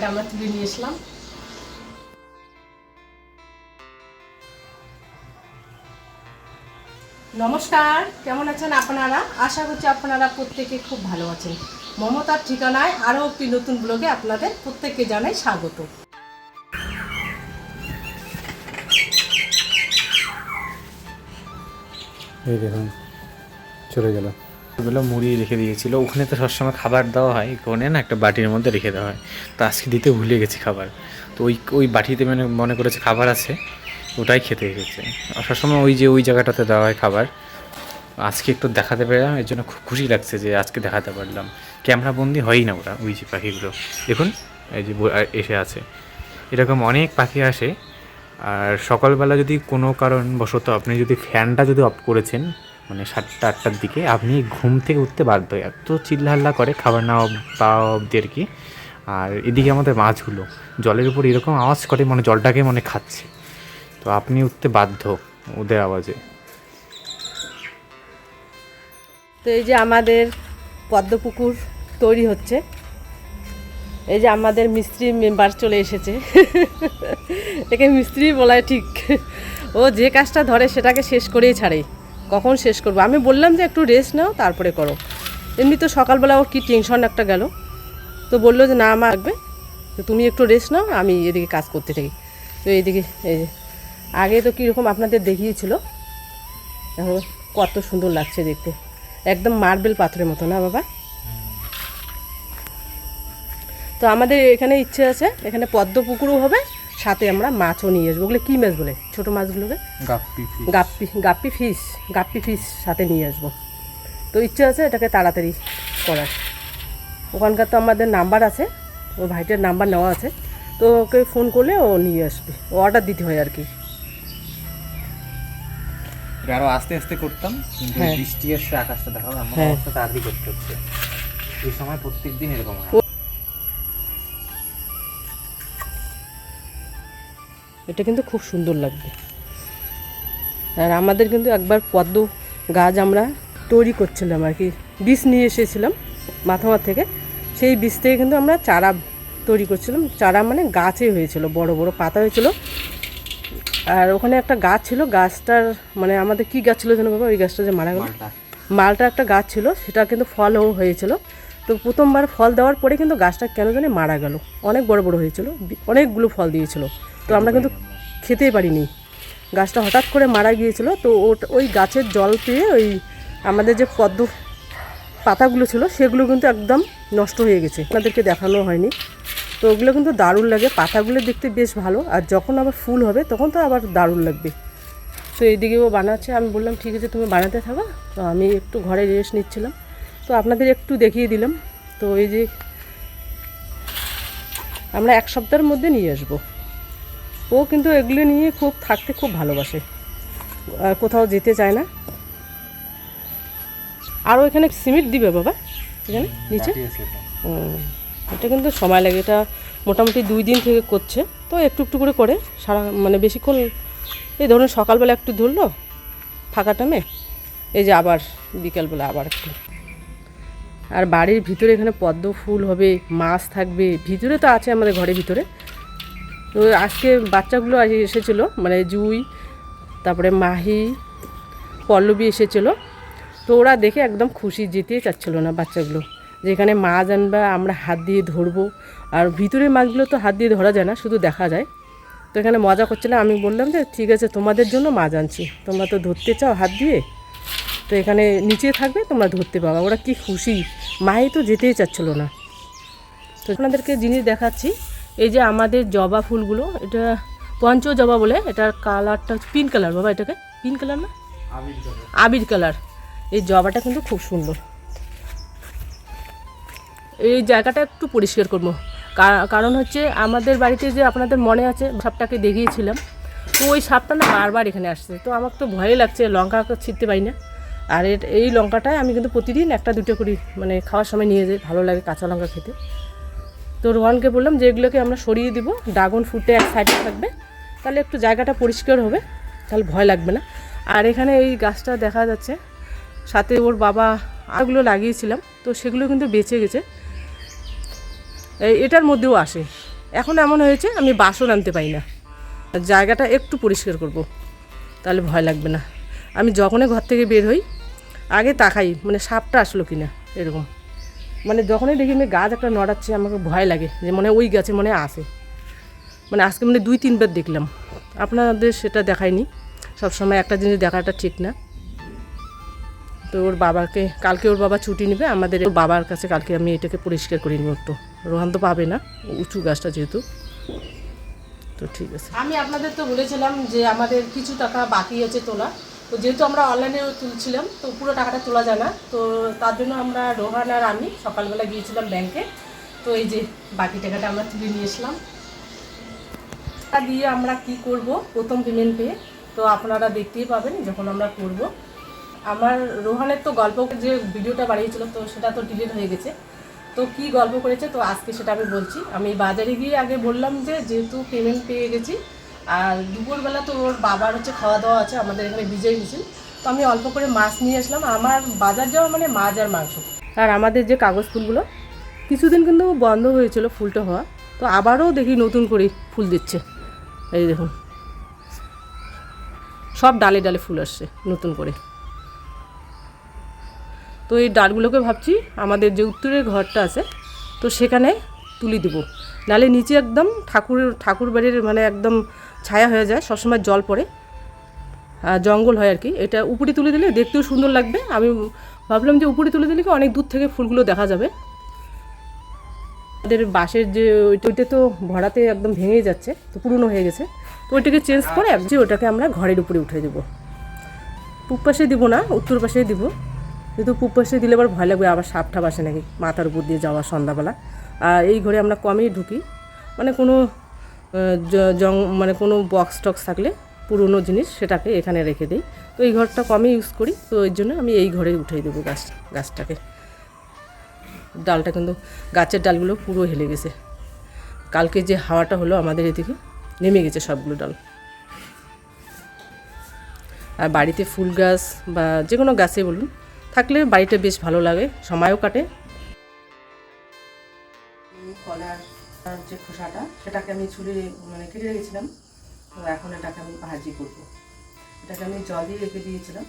আমরা তুলে নিয়ে এসলাম। নমস্কার, কেমন আছেন আপনারা? আশা করছি আপনারা প্রত্যেকে খুব ভালো আছেন। মমতার ঠিকানায় আরও একটি নতুন ব্লগে আপনাদের প্রত্যেককে জানাই স্বাগত। এই দেখুন চলে গেল। ওগুলো মুড়ি রেখে দিয়েছিল, ওখানে তো সবসময় খাবার দেওয়া হয়, ওখানে না একটা বাটির মধ্যে রেখে দেওয়া হয়। তো আজকে দিতে ভুলে গেছি খাবার, তো ওই বাটিতে মানে মনে করেছে খাবার আছে, ওটাই খেতে এসেছে। সবসময় ওই জায়গাটাতে দেওয়া হয় খাবার। আজকে একটু দেখাতে পেলাম, এর জন্য খুব খুশি লাগছে যে আজকে দেখাতে পারলাম। ক্যামেরা বন্দি হয়ই না ওরা, ওই যে পাখিগুলো দেখুন এই যে এসে আছে। এরকম অনেক পাখি আসে। আর সকালবেলা যদি কোনো কারণবশত আপনি যদি ফ্যানটা যদি অফ করেছেন, মানে 7টা 8টার দিকে, আপনি ঘুম থেকে উঠতে বাধ্য, এত চিল্লাহাল্লা করে খাবার না পাওয়া অবধি আর কি। আর এদিকে আমাদের মাছগুলো জলের উপর এরকম আওয়াজ করে, মানে জলটাকে মনে খাচ্ছে, তো আপনি উঠতে বাধ্য ওদের আওয়াজে। তো এই যে আমাদের পদ্মপুকুর তৈরি হচ্ছে, এই যে আমাদের মিস্ত্রি মেম্বার চলে এসেছে। একে মিস্ত্রি বলায় ঠিক, ও যে কাজটা ধরে সেটাকে শেষ করেই ছাড়ে। কখন শেষ করবো? আমি বললাম যে একটু রেস্ট নাও তারপরে করো। এমনি তো সকালবেলা ওর কী টেনশন একটা গেল, তো বললো যে না আমার লাগবে, তো তুমি একটু রেস্ট নাও, আমি এদিকে কাজ করতে থাকি। তো এইদিকে এই যে আগে তো কীরকম আপনাদের দেখিয়েছিল, এখন কত সুন্দর লাগছে দেখতে, একদম মার্বেল পাথরের মতো না বাবা? তো আমাদের এখানে ইচ্ছে আছে, এখানে পদ্ম পুকুরও হবে, সাথে আমরা মাছও নিয়ে আসবো। ওগুলো কী মাছ বলে ছোটো মাছগুলোকে? গাপ্পি ফিশ সাথে নিয়ে আসবো। তো ইচ্ছে আছে এটাকে তাড়াতাড়ি করার। ওখানকার তো আমাদের নাম্বার আছে, ওই ভাইটার নাম্বার নেওয়া আছে, তো ওকে ফোন করলে ও নিয়ে আসবে, ও অর্ডার দিতে হয় আর কি। আরো আস্তে আস্তে করতাম, কিন্তু বৃষ্টি এসে আকাশটা দেখাও, আমার অবস্থা তাড়াতাড়ি করতে হচ্ছে। এই সময় প্রত্যেকদিন এরকম হয়। এটা কিন্তু খুব সুন্দর লাগবে। আর আমাদের কিন্তু একবার পদ্ম গাছ আমরা তৈরি করছিলাম আর কি, বীজ নিয়ে এসেছিলাম মাথামার থেকে, সেই বীজ থেকে কিন্তু আমরা চারা তৈরি করছিলাম। চারা মানে গাছে হয়েছিল, বড় বড় পাতা হয়েছিল। আর ওখানে একটা গাছ ছিল, গাছটার মানে আমাদের কী গাছ ছিল যেন বাবা, ওই গাছটা যে মারা গেল, মালটা একটা গাছ ছিল, সেটা কিন্তু ফলও হয়েছিল। তো প্রথমবার ফল দেওয়ার পরে কিন্তু গাছটা কেন জানি মারা গেল। অনেক বড় বড় হয়েছিল, অনেকগুলো ফল দিয়েছিল, তো আমরা কিন্তু খেতেই পারিনি। গাছটা হঠাৎ করে মারা গিয়েছিল। তো ওই গাছের জল পেয়ে ওই আমাদের যে পদ্ম পাতাগুলো ছিল সেগুলো কিন্তু একদম নষ্ট হয়ে গেছে, আপনাদেরকে দেখানো হয়নি। তো ওগুলো কিন্তু দারুণ লাগে, পাতাগুলো দেখতে বেশ ভালো, আর যখন আবার ফুল হবে তখন তো আবার দারুণ লাগবে। তো এইদিকেও বানাচ্ছে, আমি বললাম ঠিক আছে তুমি বানাতে থাকো, তো আমি একটু ঘরে রেস্ট নিচ্ছিলাম, তো আপনাদের একটু দেখিয়ে দিলাম। তো এই যে আমরা 1 সপ্তাহের মধ্যে নিয়ে আসবো। ও কিন্তু এগুলো নিয়ে থাকতে খুব ভালোবাসে, আর কোথাও যেতে চায় না। আরও এখানে সিমেন্ট দিবে বাবা, এখানে নিচে। এটা কিন্তু সময় লাগে, এটা মোটামুটি 2 দিন থেকে করছে, তো একটু একটু করে সারা মানে বেশিক্ষণ। এই ধরুন সকালবেলা একটু ধরলো ফাঁকা টাইমে, এই যে আবার বিকালবেলা আবার একটু। আর বাড়ির ভিতরে এখানে পদ্ম ফুল হবে, মাছ থাকবে, ভিতরে তো আছে আমাদের ঘরের ভিতরে। তো আজকে বাচ্চাগুলো এসেছিলো, মানে জুই, তারপরে মাহি, পল্লবী এসেছিলো। তো ওরা দেখে একদম খুশি, যেতেই চাচ্ছিলো না বাচ্চাগুলো, যে এখানে মাছ আনবা, আমরা হাত দিয়ে ধরবো। আর ভিতরের মাছগুলো তো হাত দিয়ে ধরা যায় না, শুধু দেখা যায়। তো এখানে মজা করছিলো, আমি বললাম যে ঠিক আছে তোমাদের জন্য মাছ আনছি, তোমরা তো ধরতে চাও হাত দিয়ে, তো এখানে নিচে থাকবে, তোমরা ধরতে পারো। ওরা কি খুশি, মাই তো যেতেই চাচ্ছিলো না। তো আপনাদেরকে জিনিস দেখাচ্ছি, এই যে আমাদের জবা ফুলগুলো, এটা পঞ্চ জবা বলে, এটার কালারটা হচ্ছে পিঙ্ক কালার বাবা, এটাকে পিঙ্ক কালার না আবির কালার। এই জবাটা কিন্তু খুব সুন্দর। এই জায়গাটা একটু পরিষ্কার করবো, কারণ হচ্ছে আমাদের বাড়িতে যে আপনাদের মনে আছে সাপটাকে দেখিয়েছিলাম, তো ওই সাপটা না বারবার এখানে আসছে, তো আমার তো ভয় লাগছে, লঙ্কা ছিঁড়তে পারি না। আর এই লঙ্কাটায় আমি কিন্তু প্রতিদিন 1-2 করি, মানে খাওয়ার সময় নিয়ে যাই, ভালো লাগে কাঁচা লঙ্কা খেতে। তো রোহানকে বললাম যে এগুলোকে আমরা সরিয়ে দিব, ড্রাগন ফ্রুটে এক সাইডে থাকবে, তাহলে একটু জায়গাটা পরিষ্কার হবে, তাহলে ভয় লাগবে না। আর এখানে এই গাছটা দেখা যাচ্ছে, সাথে ওর বাবা আরগুলো লাগিয়েছিলাম, তো সেগুলো কিন্তু বেঁচে গেছে। এটার মধ্যেও আসে, এখন এমন হয়েছে আমি বাসন আনতে পারি না, জায়গাটা একটু পরিষ্কার করব, তাহলে ভয় লাগবে না। আমি যখনই ঘর থেকে বের হই আগে তাকাই মানে সাপটা আসলো কি না, এরকম মানে যখনই দেখি আমি গাছ একটা নড়াচ্ছে আমাকে ভয় লাগে যে মনে ওই গাছে মনে আসে। মানে আজকে মানে 2-3 বার দেখলাম, আপনাদের সেটা দেখায়নি। সবসময় একটা জিনিস দেখাটা ঠিক না। তো ওর বাবাকে কালকে ওর বাবা ছুটি নেবে আমাদের, ওর বাবার কাছে কালকে আমি এটাকে পরিষ্কার করে নিব একটু। রোহান তো পাবে না, উঁচু গাছটা যেহেতু। তো ঠিক আছে, আমি আপনাদের তো বলেছিলাম যে আমাদের কিছু টাকা বাকি আছে তোলা। তো যেহেতু আমরা অনলাইনে তুলছিলাম তো পুরো টাকাটা তোলা যায় না, তো তার জন্য আমরা রোহান আর আমি সকালবেলা গিয়েছিলাম ব্যাংকে। তো এই যে বাকি টাকাটা আমরা তুলে নিয়ে এসলাম। টাকা দিয়ে আমরা কি করব প্রথম পেমেন্ট পেয়ে, তো আপনারা দেখতেই পাবেন যখন আমরা করব। আমার রোহানের তো গল্প যে ভিডিওটা বানিয়েছিল তো সেটা তো ডিলিট হয়ে গেছে। তো কি গল্প করেছে তো আজকে সেটা আমি বলছি। আমি বাজারে গিয়ে আগে বললাম যে যেহেতু পেমেন্ট পেয়ে গেছি আর দুপুরবেলা তো ওর বাবার হচ্ছে খাওয়া দাওয়া আছে আমাদের এখানে বিজয় মিছিল, তো আমি অল্প করে মাছ নিয়ে আসলাম। আমার বাজার যাওয়া মানে মাছ আর মাংস। আর আমাদের যে কাগজ ফুলগুলো কিছুদিন কিন্তু বন্ধ হয়েছিল ফুলটা হওয়া, তো আবারও দেখি নতুন করে ফুল দিচ্ছে। এই দেখুন সব ডালে ডালে ফুল আসছে নতুন করে। তো এই ডালগুলোকে ভাবছি আমাদের যে উত্তরের ঘরটা আছে তো সেখানে তুলে দেবো, নাহলে নিচে একদম ঠাকুর বাড়ির মানে একদম ছায়া হয়ে যায়, সবসময় জল পড়ে জঙ্গল হয় আর কি। এটা উপরে তুলে দিলে দেখতেও সুন্দর লাগবে। আমি ভাবলাম যে উপরে তুলে দিলে কি অনেক দূর থেকে ফুলগুলো দেখা যাবে। আমাদের বাঁশের যে ওইটা তো ভরাতে একদম ভেঙে যাচ্ছে, তো পুরনো হয়ে গেছে, তো ওইটাকে চেঞ্জ করে যে ওটাকে আমরা ঘরের উপরে উঠে দেবো। পূব পাশে দিব না, উত্তর পাশেই দিব, যেহেতু পূব পাশে দিলে আবার ভয় লাগবে, আবার সাপ ঠাপ আসে নাকি মাথার উপর দিয়ে যাওয়া সন্ধ্যাবেলা। আর এই ঘরে আমরা কমই ঢুকি, মানে কোনো মানে কোনো বক্স টক্স থাকলে পুরনো জিনিস সেটাকে এখানে রেখে দিই। তো এই ঘরটা কমই ইউজ করি, তো ওই জন্য আমি এই ঘরে উঠিয়ে দেবো গাছটাকে। ডালটা কিন্তু গাছের ডালগুলো পুরো হেলে গেছে, কালকে যে হাওয়াটা হলো আমাদের এদিকে নেমে গেছে সবগুলো ডাল। আর বাড়িতে ফুল গাছ বা যে কোনো গাছে বলুন থাকলে বাড়িটা বেশ ভালো লাগে, সময়ও কাটে। কলার যে খোসাটা সেটাকে আমি ছুলে মানে কেটে রেখেছিলাম, তো এখন এটাকে আমি ভাজি করবো। এটাকে আমি জল দিয়ে রেখে দিয়েছিলাম,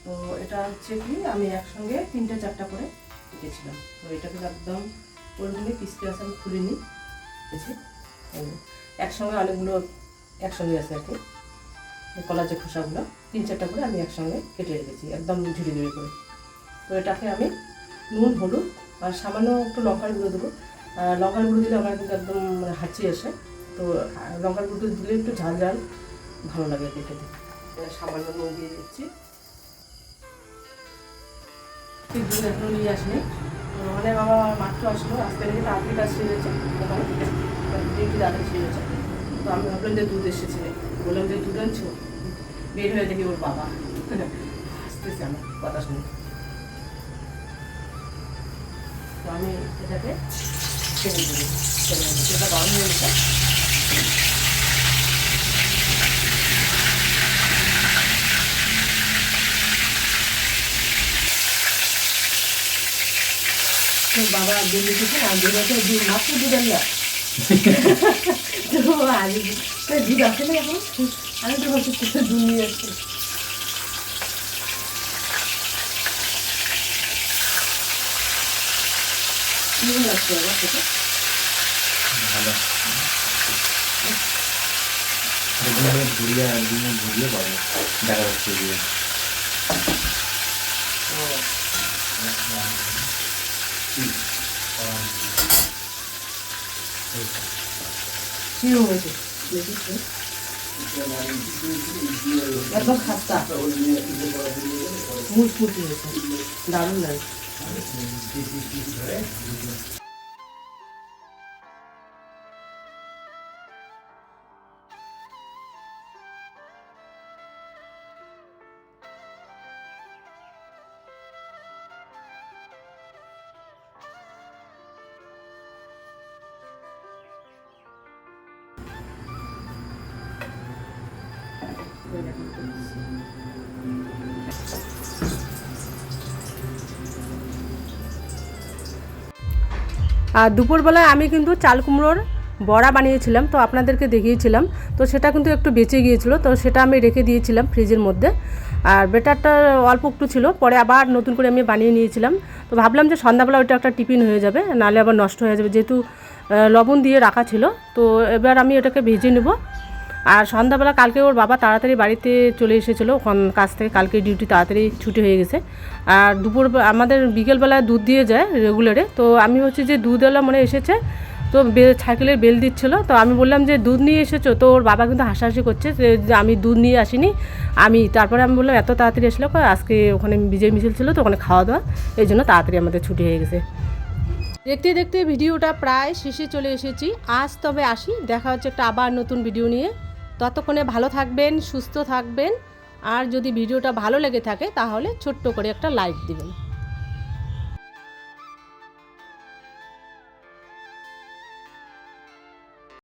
তো এটা হচ্ছে কি আমি একসঙ্গে 3-4টা করে কেটেছিলাম। তো এটাকে একদম ওইগুলো পিসতে আসে আমি খুলে নিই, বুঝছি একসঙ্গে অনেকগুলো একসঙ্গে আছে আর কি। কলার যে খোসাগুলো 3-4টা করে আমি একসঙ্গে কেটে রেখেছি একদম ঝুড়ি ঝুড়ি করে। তো এটাকে আমি নুন হলুদ আর সামান্য একটু লঙ্কার গুঁড়ো দেবো। লঙ্কার গুঁড়ো দিলে আমার কিন্তু একদম মানে হাঁচি আসে, তো লঙ্কার গুঁড়ো দিলে একটু ঝাল ঝাল ভালো লাগে খেতে। সামান্য নুন দিয়ে দিচ্ছি। দুধ এখনো নিয়ে আসেনি, মানে বাবা মাত্র আসলো, আজকে নাকি তাড়াতাড়ি কাজ সেরেছে, ডিউটি তাড়াতাড়ি সেরেছে। তো আমি ভাবলাম যে দুধ এসেছে, বললাম যে দুধ আনছো, বের হয়ে দেখি ওর বাবা আসতেছে আমার কথা শুনে। তো আমি এটাকে ছেড়ে দেবো, সেটা গরম হয়ে গেছে। বাবা দুধ লিখেছে না, দুধ মাত্র দুধ আনলা তো আজ দুধ আসে না এখন, আমি তো ভাবছি দুধ নিয়ে আসছি। কেমন লাগছে বাবা খেতে? ভালো ঘুরিয়ে পড়ে দেখা যাচ্ছে দিয়ে কিরম হয়েছে একদম খাস্তা মুচমুচি হয়েছে, দারুণ লাগে। আর দুপুরবেলায় আমি কিন্তু চাল কুমড়োর বড়া বানিয়েছিলাম, তো আপনাদেরকে দেখিয়েছিলাম। তো সেটা কিন্তু একটু বেঁচে গিয়েছিল, তো সেটা আমি রেখে দিয়েছিলাম ফ্রিজের মধ্যে। আর বেটারটা অল্প একটু ছিল, পরে আবার নতুন করে আমি বানিয়ে নিয়েছিলাম। তো ভাবলাম যে সন্ধ্যাবেলা ওইটা একটা টিফিন হয়ে যাবে, নাহলে আবার নষ্ট হয়ে যাবে, যেহেতু লবণ দিয়ে রাখা ছিল। তো এবার আমি ওটাকে ভেজে নেব। আর সন্ধ্যাবেলা কালকে ওর বাবা তাড়াতাড়ি বাড়িতে চলে এসেছিলো ওখান কাছ থেকে, কালকে ডিউটি তাড়াতাড়ি ছুটি হয়ে গেছে। আর আমাদের বিকেলবেলা দুধ দিয়ে যায় রেগুলারে। তো আমি হচ্ছে যে দুধওয়ালা মনে এসেছে, তো সাইকেলের বেল দিচ্ছিলো। তো আমি বললাম যে দুধ নিয়ে এসেছো? তো ওর বাবা কিন্তু হাসাহাসি করছে যে আমি দুধ নিয়ে আসিনি। তারপরে আমি বললাম এত তাড়াতাড়ি আসলো, আজকে ওখানে বিজয় মিছিল ছিল, তো ওখানে খাওয়া দাওয়া, এই জন্য তাড়াতাড়ি আমাদের ছুটি হয়ে গেছে। দেখতে দেখতে ভিডিওটা প্রায় শেষে চলে এসেছি। আজ তবে আসি, দেখা হচ্ছে একটা আবার নতুন ভিডিও নিয়ে। ততক্ষণে ভালো থাকবেন, সুস্থ থাকবেন। আর যদি ভিডিওটা ভালো লেগে থাকে তাহলে ছোট্ট করে একটা লাইক দিবেন।